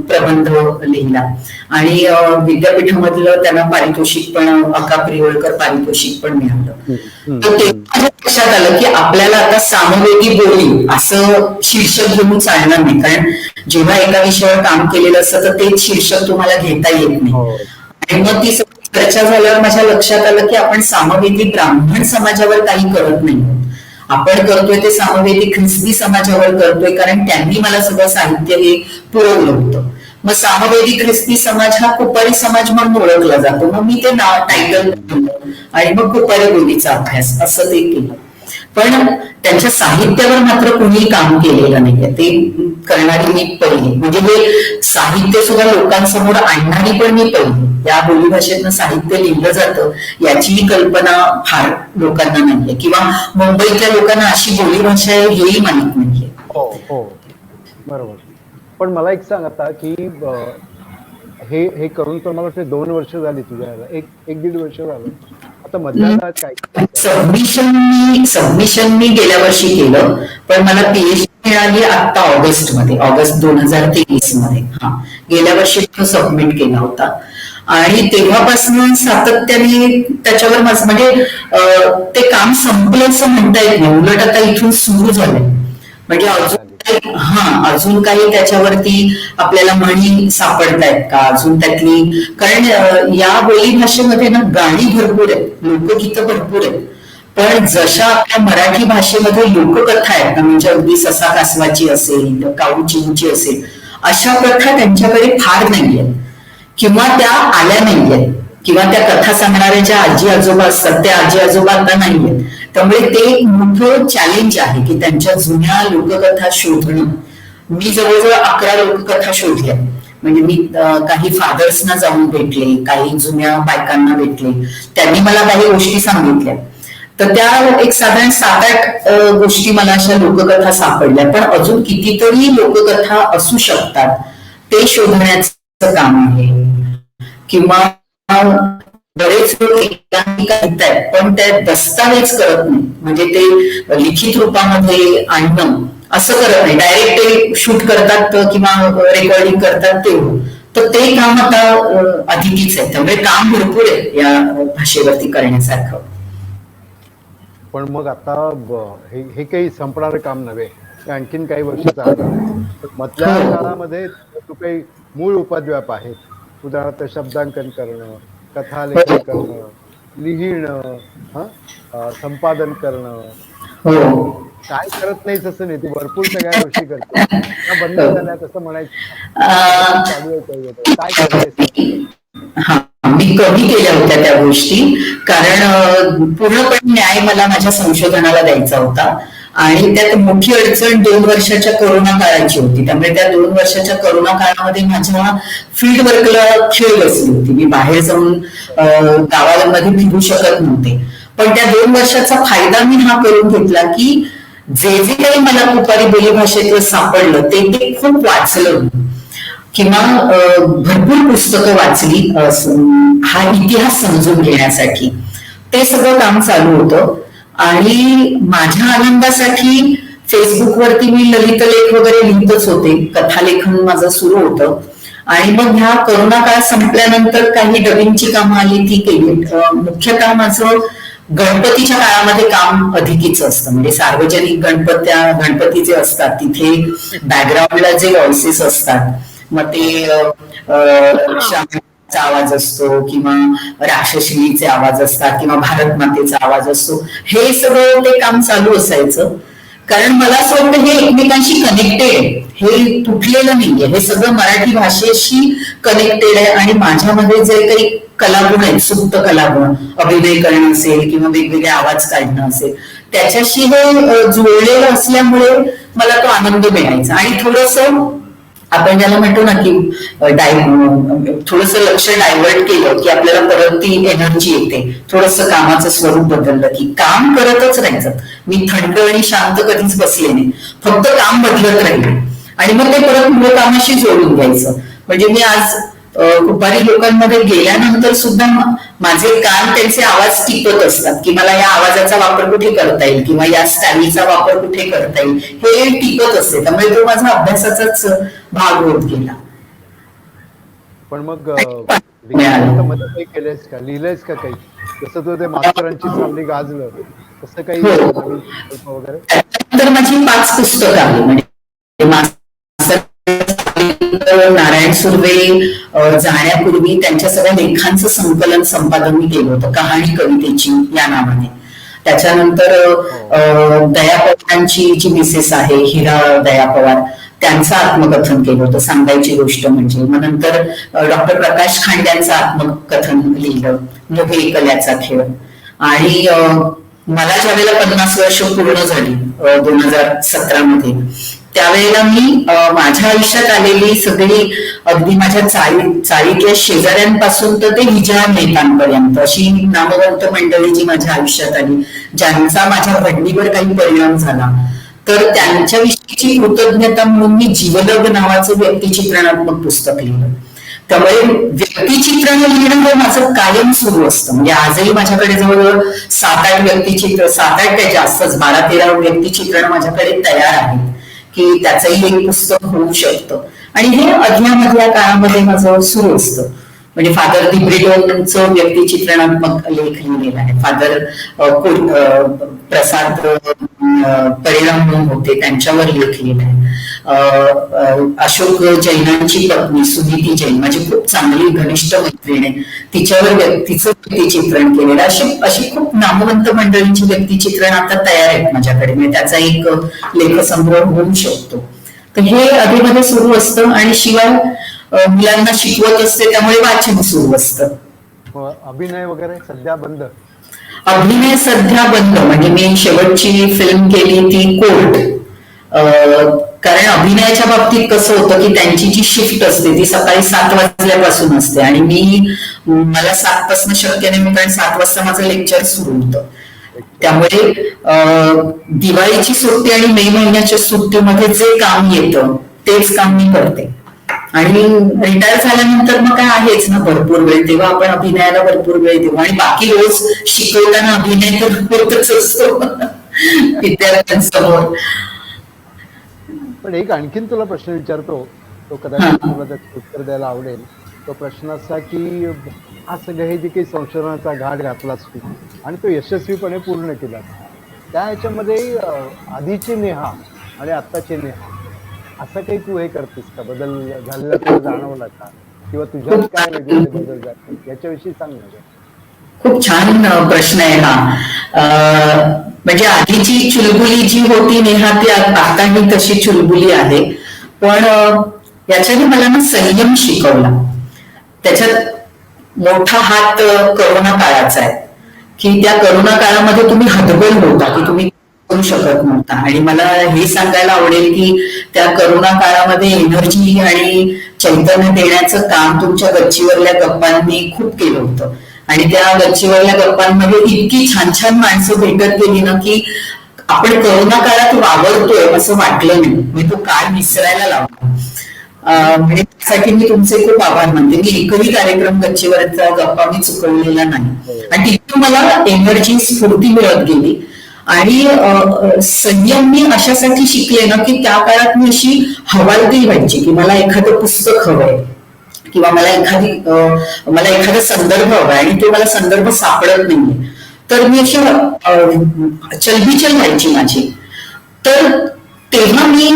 प्रबंध लिहिला. आणि विद्यापीठामधलं त्यांना पारितोषिक पण, अक्का प्रिवळकर पारितोषिक पण मिळालं. तर ते माझ्या लक्षात आलं की आपल्याला आता सामवेदी बोली असं शीर्षक घेऊन चालणार नाही, कारण जेव्हा एका विषयावर काम केलेलं असतं तर तेच शीर्षक तुम्हाला घेता येत नाही. आणि मग ती सगळी चर्चा झाल्यावर माझ्या लक्षात आलं की आपण सामवेदी ब्राह्मण समाजावर काही करत नाही, आपण करतोय ते सामवेदी ख्रिस्ती समाजावर करतोय, कारण त्यांनी मला सगळं साहित्य हे पुरवलं होतं. मग सामवेदी ख्रिस्ती समाज हा कुपारी समाज म्हणून ओळखला जातो, मग मी ते नाव टायटल आणि मग कुपारी बोलीचा अभ्यास असं ते केलं. पण त्यांच्या साहित्यावर मात्र कोणी काम केलेलं नाहीये, ते करणारी मी पहिली. म्हणजे हे साहित्य सुद्धा लोकांसमोर आणणारी पण मी पहिली. या बोलीभाषेतनं साहित्य लिहिलं जातं याचीही कल्पना फार लोकांना नाहीये, किंवा मुंबईतल्या लोकांना अशी बोलीभाषा आहे हेही माहित नाहीये. हो हो, बरोबर. पण मला एक सांग आता की हे करून तर मला वाटतं 2 वर्ष झाली तुझ्या, एक 1-1.5 वर्ष झालं. आता मधल्या काळात काय सबमिशन मी गेल्या वर्षी केलं, पण मला पीएचडी मिळाली आता ऑगस्ट 2023 मध्ये. गेल्या वर्षी सबमिट केला होता आणि तेव्हापासून सातत्याने त्याच्यावर माझं म्हणजे ते काम संपलं असं म्हणता येत नाही, उलट आता इथून सुरू झालंय. म्हणजे अजून काही त्याच्यावरती आपल्याला म्हणी सापडतायत का अजून त्यातली, कारण या बोली भाषेमध्ये ना गाणी भरपूर आहेत, लोकगीतं भरपूर आहेत, पण जशा आपल्या मराठी भाषेमध्ये लोककथा आहेत ना, म्हणजे अगदी ससा कासवाची असेल, काऊ चिंची असेल, अशा कथा त्यांच्याकडे फार नाहीयेत किंवा त्या आल्या नाहीयेत. किंवा त्या कथा सांगणाऱ्या ज्या आजी आजोबा असतात त्या आजी आजोबा आता नाहीयेत. त्यामुळे ते एक मोठं चॅलेंज आहे की त्यांच्या जुन्या लोककथा शोधणं. मी जवळजवळ 11 लोककथा शोधल्या. म्हणजे मी काही फादर्सना जाऊन भेटले, काही जुन्या बायकांना भेटले, त्यांनी मला काही गोष्टी सांगितल्या. तर त्या एक साधारण 7-8 गोष्टी मला अशा लोककथा सापडल्या. पण अजून कितीतरी लोककथा असू शकतात ते शोधण्याचं काम आहे. किंवा बरेच लोक लिहितायत पण ते दस्तावेज करत नाही, म्हणजे ते लिखित रूपामध्ये आणणं असं करत नाही. डायरेक्ट ते शूट करतात किंवा रेकॉर्डिंग करतात तेवढं. तर ते काम आता अधिकीच आहे. त्यामुळे काम भरपूर आहे या भाषेवरती करण्यासारखं. पण मग आता हे काही संपणारं काम नव्हे, आणखीन काही वर्ष चालणार. मधल्या काळामध्ये तू काही मूळ उपद्व्याप आहेत. उदाहरणार्थ शब्दांकन करणं, कथालेखन करणं, लिहिणं, संपादन करणं. काय करत नाहीस असं नाही, तू भरपूर सगळ्या गोष्टी करतो. बंद झाल्या तसं म्हणायचं चालू आहे. काय करतेस? हा, मी कमी केल्या होत्या त्या गोष्टी, कारण पूर्णपणे न्याय मला माझ्या संशोधनाला द्यायचा होता. आणि त्यात मोठी अडचण 2 वर्षाच्या कोरोना काळाची होती. त्यामुळे त्या 2 वर्षाच्या कोरोना काळामध्ये माझ्या फील्ड वर्कला खेळ बसली होती. मी बाहेर जाऊन गावामध्ये फिरू शकत नव्हते. पण त्या 2 वर्षाचा फायदा मी हा करून घेतला की जे जे काही मला कुपारी बोलीभाषेतलं सापडलं ते खूप वाचलं किंवा भरपूर पुस्तकं वाचली हा इतिहास समजून घेण्यासाठी. ते सगळं काम चालू होतं. आणि माझ्या आनंदासाठी फेसबुकवरती मी ललितलेख वगैरे लिहितच होते. कथालेखन माझं सुरू होतं. आणि मग ह्या कोरोना काळ संपल्यानंतर काही डबिंगची कामं आली ती केली. मुख्यतः माझं गणपतीच्या काळामध्ये काम अधिकीच असतं. म्हणजे सार्वजनिक गणपती जे असतात तिथे बॅकग्राऊंडला जे व्हॉइसेस असतात, मग ते आवाज असतो किंवा राक्षसीचे आवाज असतात किंवा भारत मातेचा आवाज असतो, हे सगळं ते काम चालू असायचं. कारण मला असं वाटतं हे एकमेकांशी कनेक्टेड, हे तुटलेलं नाहीये, हे सगळं मराठी भाषेशी कनेक्टेड आहे. आणि माझ्यामध्ये जे काही कलागुण आहेत, सुप्त कलागुण, अभिनय करणं असेल किंवा वेगवेगळे आवाज काढणं असेल, त्याच्याशी हे जुळलेलं असल्यामुळे मला तो आनंद मिळायचा. आणि थोडंसं आपण ज्याला म्हणतो ना की थोडंसं लक्ष डायव्हर्ट केलं की आपल्याला परत ती एनर्जी येते. थोडंसं कामाचं स्वरूप बदललं की काम करतच राहायचं. मी थंड आणि शांत कधीच बसले नाही, फक्त काम बदलत राहिले आणि मग ते परत मूळ कामाशी जोडून घ्यायचं. म्हणजे मी आज कुपारी लोकांमध्ये गेल्यानंतर सुद्धा माझे कान त्यांचे आवाज टिपत असतात की मला या आवाजाचा वापर कुठे करता येईल किंवा या स्टाईलचा वापर कुठे करता येईल, हे टिपत असते. त्यामुळे तो माझा अभ्यासाचाच भाग होत गेला. पण मग मध्ये काही केलंयस का, लिहिलंयस का काही? जसं तू ते मास्तरांची सावली गाजलं तसं काही वगैरे? तर माझी 5 पुस्तकं आहे. म्हणजे नारायण सुर्वे जाण्यापूर्वी त्यांच्या सगळ्या लेखांचं संकलन संपादन मी केलं होतं, कहाणी कवितेची या नावाने. त्याच्यानंतर दया पवारांची जी मिसेस आहे हिरा दया पवार, त्यांचं आत्मकथन केलं होतं, सांगायची गोष्ट म्हणजे. मग नंतर डॉक्टर प्रकाश खांड्यांचं आत्मकथन लिहिलं, नव्हे कल्याचा खेळ. आणि मला ज्यावेळेला 50 वर्ष पूर्ण झाली 2017 त्यावेळेला मी माझ्या आयुष्यात आलेली सगळी, अगदी माझ्या चाळीतल्या शेजाऱ्यांपासून तर ते विजया नेत्यांपर्यंत अशी नामवंत मंडळी जी माझ्या आयुष्यात आली, ज्यांचा माझ्या घडणीवर काही परिणाम झाला, तर त्यांच्याविषयीची कृतज्ञता म्हणून मी जीवलग नावाचं व्यक्तिचित्रणात्मक पुस्तक लिहिलं. त्यामुळे व्यक्तिचित्रण लिहिणं हे माझं कायम सुरू असतं. म्हणजे आजही माझ्याकडे जवळजवळ 7-8 व्यक्तिचित्र, 7-8 काय जास्तच 12-13 व्यक्तिचित्रण माझ्याकडे तयार आहेत की त्याचंही एक पुस्तक होऊ शकतं. आणि हे अधल्यामधल्या काळामध्ये माझं सुरू असतं. म्हणजे फादर दिब्रिटोंचं व्यक्तिचित्रणात्मक लेख लिहिलेला आहे. फादर प्रसाद परिणाम म्हणून होते, त्यांच्यावर लेख लिहिला आहे. अशोक जैनांची पत्नी सुनीती जैन माझी खूप चांगली घनिष्ठ मैत्रीण आहे, तिच्यावर तिचं व्यक्तिचित्रण केलेलं. अशी खूप नामवंत मंडळींची व्यक्तिचित्रण आता तयार आहेत माझ्याकडे. म्हणजे त्याचा एक लेखसंग्रह होऊ शकतो. तर हे आधीमध्ये सुरू असतं. आणि शिवाय मुलांना शिकवत असते त्यामुळे वाचन सुरू असतं. अभिनय वगैरे सध्या बंद? अभिनय सध्या बंद. म्हणजे मी शेवटची फिल्म केली ती कोर्ट. कारण अभिनयाच्या बाबतीत कसं होतं की त्यांची जी शिफ्ट असते ती सकाळी 7 वाजल्यापासून असते आणि मला 7 पासून शक्य नाही, कारण 7 वाजता माझं लेक्चर सुरू होतं. त्यामुळे दिवाळीची सुट्टी आणि मे महिन्याच्या सुट्टीमध्ये जे काम येतं तेच काम मी करते. आणि रिटायर झाल्यानंतर मग काय आहेच ना भरपूर वेळ, तेव्हा आपण अभिनयाला भरपूर वेळ देऊ. आणि बाकी रोज शिकवताना अभिनय तर होतच असतो विद्यार्थ्यांसमोर. पण एक आणखीन तुला प्रश्न विचारतो, तो कदाचित तुला त्याचं उत्तर द्यायला आवडेल. तो प्रश्न असा की हा सगळं हे जे काही संशोधनाचा घाट घातलास तू आणि तो यशस्वीपणे पूर्ण केला, त्या ह्याच्यामध्ये आधीचे नेहा आणि आत्ताचे नेहा असं काही तू हे करतेस का? बदल झालेला तुला जाणवला का? किंवा तुझ्यात काय वेगळे बदल जातात याच्याविषयी सांग ना. खूप छान प्रश्न आहे हा. म्हणजे आधीची चुलबुली जी होती नेहा ती आताही तशी चुलबुली आहे. पण याच्याने मला ना संयम शिकवला. त्याच्यात मोठा हात करोना काळाचा आहे की त्या करोना काळामध्ये तुम्ही हतबल होता की तुम्ही करू शकत नव्हता. आणि मला हे सांगायला आवडेल की त्या करोना काळामध्ये एनर्जी आणि चैतन्य देण्याचं काम तुमच्या गच्चीवरल्या गप्पांनी खूप केलं होतं. आणि त्या गच्चीवरल्या गप्पांमध्ये इतकी छान छान माणसं भेटत गेली ना की आपण करोना काळात वावरतोय असं वाटलं नाही. मी तो काळ विसरायला लावला. म्हणजे त्यासाठी मी तुमचे खूप आभार मानते. मी एकही कार्यक्रम गच्चीवरचा गप्पा मी चुकवलेला नाही. आणि तिथून मला एनर्जी स्फूर्ती मिळत गेली. आणि संयम मी अशासाठी शिकले ना की त्या काळात मी अशी हवालदिल व्हायची की मला एखादं पुस्तक हवंय किंवा मला एखादा संदर्भ हवाय आणि तो मला संदर्भ सापडत नाहीये, तर मी अशी चलबिचल व्हायची माझी. तर तेव्हा मी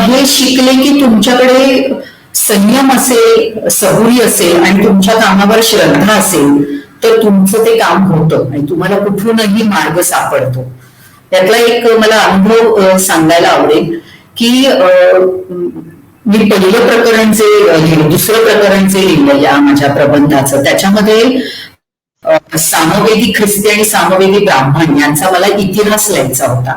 हे शिकले की तुमच्याकडे संयम असेल, सबुरी असेल आणि तुमच्या कामावर श्रद्धा असेल तर तुमचं ते काम होतं आणि तुम्हाला कुठूनही मार्ग सापडतो. त्यातला एक मला अनुभव सांगायला आवडेल की मी पहिलं प्रकरण जे लिहिलं, दुसरं प्रकरण जे लिहिलं या माझ्या प्रबंधाचं, त्याच्यामध्ये सामवेदी ख्रिस्ती आणि सामवेदी ब्राह्मण यांचा मला इतिहास लिहायचा होता.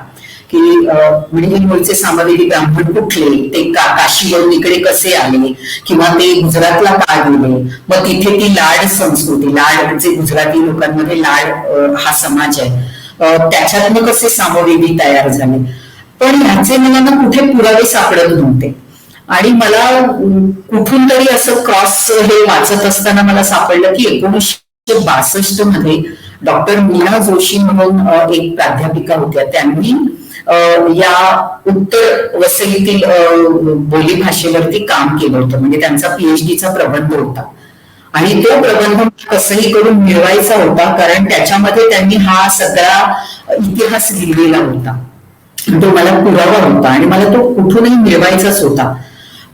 की म्हणजे मूळचे सामवेदी ब्राह्मण कुठले, ते काशीवरून इकडे कसे आले किंवा ते गुजरातला का गेले, मग तिथे ती लाड संस्कृती, लाड जे गुजराती लोकांमध्ये लाड हा समाज आहे, त्याच्यातनं कसे सामवेदी तयार झाले. पण ह्याचे मला ना कुठे पुरावे सापडत नव्हते. आणि मला कुठून तरी असं क्रॉस हे वाचत असताना मला सापडलं की 1962 मध्ये डॉक्टर मीना जोशी म्हणून एक प्राध्यापिका होत्या. त्यांनी या उत्तर वसईतील बोलीभाषेवरती काम केलं होतं. म्हणजे त्यांचा PhD प्रबंध होता आणि तो प्रबंध कसंही करून मिळवायचा होता, कारण त्याच्यामध्ये त्यांनी हा सगळा इतिहास लिहिलेला होता. तो मला पुरावा होता आणि मला तो कुठूनही मिळवायचाच होता.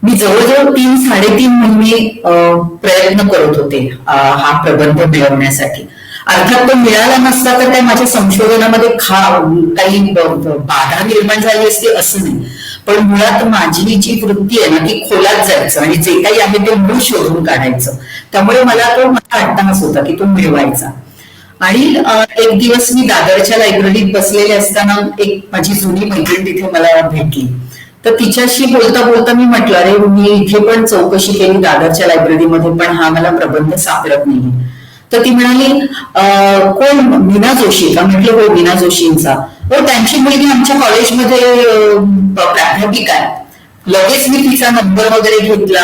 मी जवळजवळ 3-3.5 महिने प्रयत्न करत होते हा प्रबंध मिळवण्यासाठी. अर्थात तो मिळाला नसता तर काय माझ्या संशोधनामध्ये काही बाधा निर्माण झाली असते असं नाही. पण मुळात माझी जी वृत्ती आहे ना ती खोलात जायचं आणि जे काही आहे ते मूळ शोधून काढायचं. त्यामुळे मला अट्टाहास होता की तो मिळवायचा. आणि एक दिवस मी दादरच्या लायब्ररीत बसलेले असताना एक माझी जुनी मैत्रीण तिथे मला भेटली. तर तिच्याशी बोलता बोलता मी म्हटलं, अरे मी इथे पण चौकशी केली दादरच्या लायब्ररीमध्ये पण हा मला प्रबंध सापडत नाही. तर ती म्हणाली कोण, मीना जोशी का? म्हटलं हो, मीना जोशींचा. हो, त्यांची मुलगी आमच्या कॉलेजमध्ये प्राध्यापिका आहे. लगेच मी तिचा नंबर वगैरे घेतला,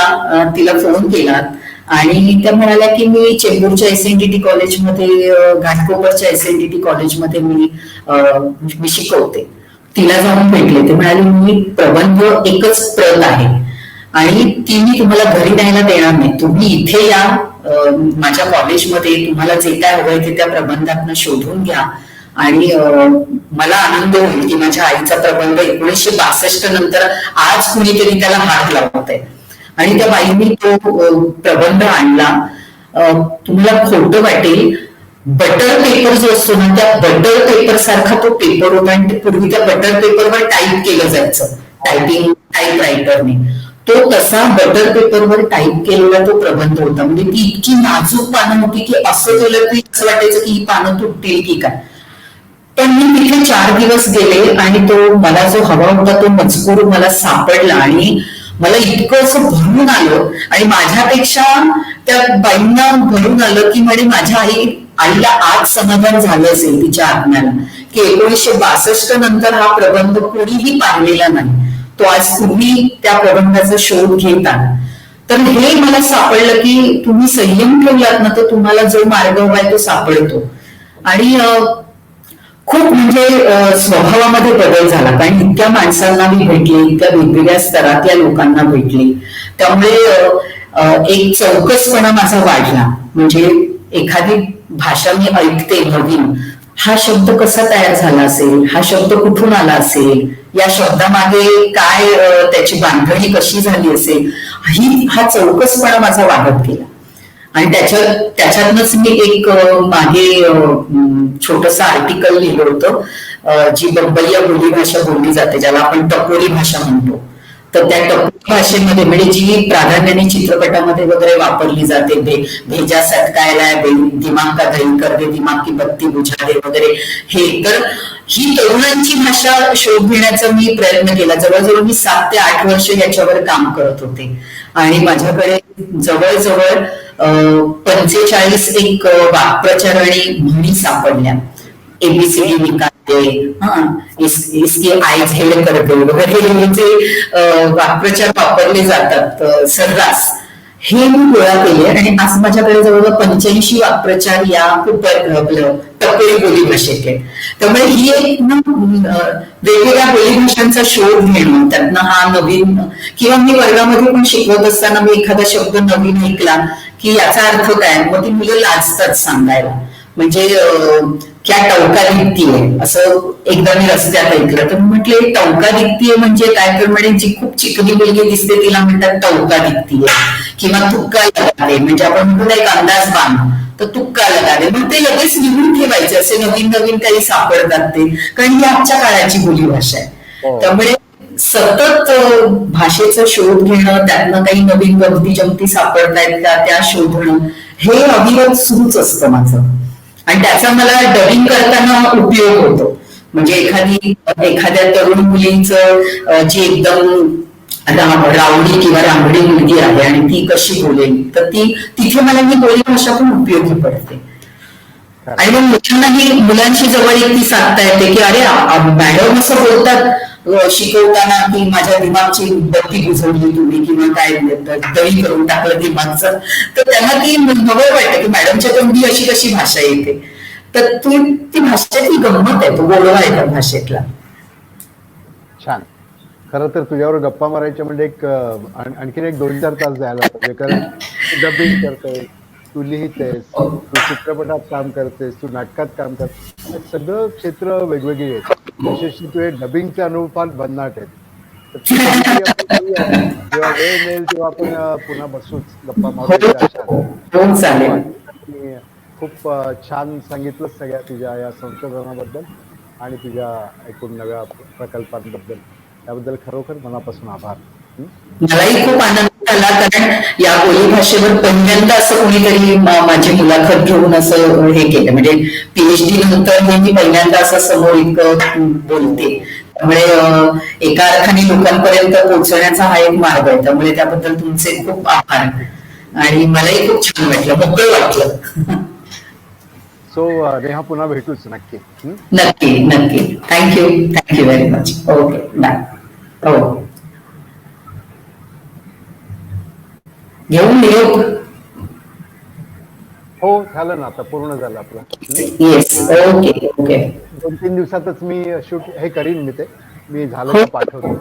तिला फोन केला आणि त्या म्हणाल्या की मी चेंबूरच्या SNDT कॉलेजमध्ये, घाटकोपरच्या SNDT कॉलेजमध्ये मी शिकवते. तिला जाऊन भेटले. ते म्हणाले मी प्रबंध एकच प्रत आहे आणि ती मी तुम्हाला घरी द्यायला देणार नाही, तुम्ही इथे या माझ्या कॉलेजमध्ये, तुम्हाला जे काय हवंय ते त्या प्रबंधातनं शोधून घ्या आणि मला आनंद होईल की माझ्या आईचा प्रबंध 1962 नंतर आज कुणीतरी त्याला हात लावत आहे. आणि त्या बाईंनी तो प्रबंध आणला. तुम्हाला खोटं वाटेल, बटर पेपर जो असतो ना त्या बटर पेपर सारखा तो पेपर होता आणि पूर्वी त्या बटर पेपरवर टाईप केलं जायचं टायपिंग टाईप रायटरने. तो तसा बटर पेपरवर टाईप केलेला तो प्रबंध होता. म्हणजे ती इतकी नाजूक पानं होती की असं केलं की असं वाटायचं की ही पानं तुटतील की काय. पण मी तिथे 4 दिवस गेले आणि तो मला जो हवा होता तो मजकूर मला सापडला आणि मला इतकं असं भरून आलं आणि माझ्यापेक्षा त्या बाईंना भरून आलं की म्हणजे माझ्या आईला आज समाधान झालं असेल तिच्या आत्म्याला की 1962 नंतर हा प्रबंध कोणीही पाहिलेला नाही. तो आज तुम्ही त्या प्रबंधाचा शोध घेत आहात. तर हे मला सापडलं की तुम्ही संयम ठेवलात ना तर तुम्हाला जो मार्ग हवाय तो सापडतो. आणि खूप म्हणजे स्वभावामध्ये बदल झाला कारण इतक्या माणसांना मी भेटले, इतक्या वेगवेगळ्या स्तरातल्या लोकांना भेटले. त्यामुळे एक चौकसपणा माझा वाढला. म्हणजे एखादी भाषा मी ऐकते नवीन, हा शब्द कसा तयार झाला असेल, हा शब्द कुठून आला असेल, या शब्दामागे काय त्याची बांधणी कशी झाली असेल, हा चौकसपणा माझा वाढत गेला. आणि त्याच्यातनच मी एक मागे छोटस आर्टिकल लिहिलं होतं जी बंबईया बोलीभाषा बोलली जाते ज्याला आपण टपोरी भाषा म्हणतो. तर त्या टपोरी भाषेमध्ये म्हणजे जी प्राधान्याने चित्रपटामध्ये वगैरे वापरली जाते, भेजा सटकायला दिमाग का दही कर दे, दिमाग की बत्ती बुझा दे वगैरे, हे तर ही तरुणांची भाषा शोध घेण्याचा मी प्रयत्न केला. जवळजवळ मी 7 ते 8 वर्ष याच्यावर काम करत होते आणि माझ्याकडे जवळजवळ 45 एक वाक्प्रचार आणि म्हणी सापडल्या. एबीसीडी निकालते, इसकी आय झेड करते वगैरे जे वाक्प्रचार वापरले जातात सर्रास, हे मी गोळा केले आणि आज माझ्याकडे जवळजवळ 85 वाक्प्रचार या टपोरी बोलीभाषेत आहे. त्यामुळे ही एक वेगवेगळ्या बोलीभाषांचा शोध घेणं, त्यातनं हा नवीन, किंवा मी वर्गामध्ये पण शिकवत असताना मी एखादा शब्द नवीन ऐकला की याचा अर्थ काय, मग ती मुलं लाजतात सांगायला. म्हणजे क्या टवका दिखतीये असं एकदा मी रस्त्यात ऐकलं तर म्हटले टवका दिखतीये म्हणजे काय, तर म्हणजे जी खूप चिकनी मुलगी दिसते तिला म्हणतात टवका दिखतीये. किंवा तुक्का लगाते, म्हणजे आपण म्हणतो एक अंदाज बांध, तर तुक्का लगाते. मग ते लगेच लिहून ठेवायचे, असे नवीन नवीन काही सापडतात ते, कारण ही आजच्या काळाची बोलीभाषा आहे. त्यामुळे सतत भाषेचा शोध घेणं, त्यातनं काही नवीन गमती जमती सापडतायत त्या शोधणं, हे अविरत सुरूच असतं माझं. आणि त्याचा मला डबिंग करताना उपयोग होतो. म्हणजे एखाद्या तरुण मुलीचं जी एकदम रावडी किंवा रांगडी मुलगी आहे आणि ती कशी बोलेल, तर तिथे मला ही बोलीभाषा पण उपयोगी पडते. आणि मग मुलांशी जवळीक साधता येते की अरे मॅडम असं बोलतात शिकवताना की माझ्या दिमागची बत्ती बुजवली तुम्ही किंवा काय दळी करून टाकलं दिमागचं, तर त्यांना ती नवं वाटतं की मॅडमच्या तोंडी अशी कशी भाषा येते. तर ती भाषेतली गंमत आहे, तो गोडवा आहे त्या भाषेतला. छान. खरं तर तुझ्यावर गप्पा मारायच्या म्हणजे आणखीन एक 2-4 तास जायला पाहिजे. कारण तू डबिंग करतेस, तू लिहितेस, तू चित्रपटात काम करतेस, तू नाटकात काम करतेस, सगळं क्षेत्र वेगवेगळी आहेत. विशेष तू हे डबिंगचे अनुभव फार भन्नाट आहेत. तर जेव्हा वेळ मिळेल तेव्हा आपण पुन्हा बसूच गप्पा मारू. खूप छान सांगितलं सगळ्या तुझ्या या संशोधनाबद्दल आणि तुझ्या एकूण नव्या प्रकल्पांबद्दल. त्याबद्दल खरोखर मनापासून आभार. मलाही खूप आनंद झाला, कारण या बोलीभाषेवर पहिल्यांदा असं कोणीतरी माझी मुलाखत घेऊन असं हे केलं. म्हणजे पीएचडी नंतर मी पहिल्यांदा असं समोर इतकं बोलते. त्यामुळे एका अर्थाने लोकांपर्यंत पोहोचवण्याचा हा एक मार्ग आहे. त्यामुळे त्याबद्दल तुमचे खूप आभार आणि मलाही खूप छान वाटलं, मोकळं वाटलं. सो नेहा, पुन्हा भेटूच नक्की. नक्की नक्की. Thank you very much. Okay, bye. हो, घेऊन येऊ. हो, झालं ना, आता पूर्ण झालं आपलं. Yes, okay. 2-3 दिवसातच मी शूट हे करीन. मी झालं तर पाठवतो.